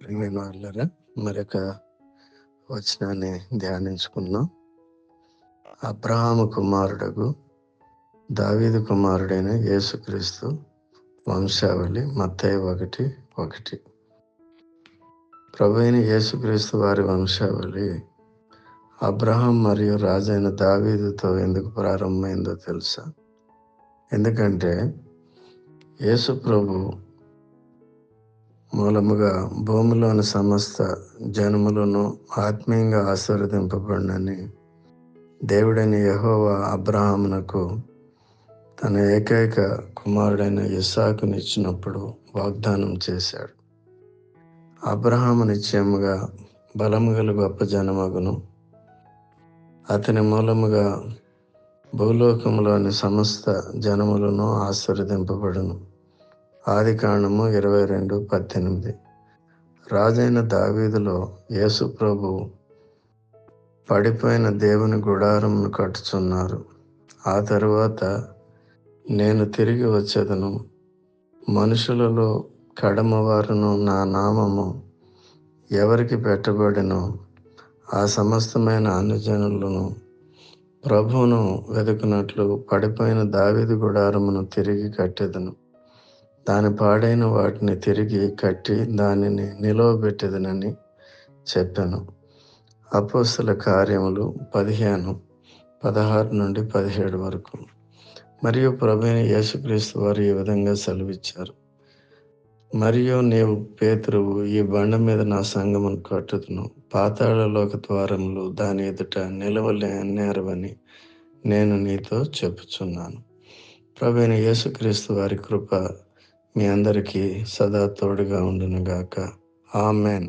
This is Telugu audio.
ప్రియమైన వాళ్ళారా, మరొక వచనాన్ని ధ్యానించుకుందాం. అబ్రహాము కుమారుడగు దావీదు కుమారుడైన యేసుక్రీస్తు వంశావళి మత్తయి 1:1. ప్రభువైన యేసుక్రీస్తు వారి వంశావళి అబ్రహాం మరియు రాజైన దావీదుతో ఎందుకు ప్రారంభమైందో తెలుసా? ఎందుకంటే యేసు ప్రభు మూలముగా భూమిలోని సమస్త జనములను ఆత్మీయంగా ఆశీర్వదింపబడినని దేవుడైన యెహోవా అబ్రహామునకు తన ఏకైక కుమారుడైన ఇస్సాకునిచ్చినప్పుడు వాగ్దానం చేశాడు. అబ్రహాము నిశ్చయముగా బలము గల గొప్ప జనమగును, అతని మూలముగా భూలోకములోని సమస్త జనములను ఆశీర్వదింపబడును. ఆదికాండము 22:18. రాజైన దావీదులో యేసు ప్రభు పడిపోయిన దేవుని గుడారమును కట్టుచున్నారు. ఆ తరువాత నేను తిరిగి వచ్చేదను, మనుషులలో కడమవారును నా నామము ఎవరికి పెట్టబడినో ఆ సమస్తమైన అన్యజనులను ప్రభువును వెతుకున్నట్లు పడిపోయిన దావీదు గుడారమును తిరిగి కట్టెదను. దాని పాడైన వాటిని తిరిగి కట్టి దానిని నిలువబెట్టెదనని చెప్పాను. అపోస్తల కార్యములు 15:16-17 వరకు. మరియు ప్రభువైన యేసుక్రీస్తు వారు ఈ విధంగా సెలవిచ్చారు: మరియు నీవు పేతురువు, ఈ బండ మీద నా సంఘమును కట్టుదును, పాతాళలోక ద్వారములు దాని ఎదుట నిలవనేరవని నేను నీతో చెప్పుచున్నాను. ప్రభువైన యేసుక్రీస్తు వారి కృప మీ అందరికీ సదా తోడుగా ఉండునుగాక. ఆమేన్.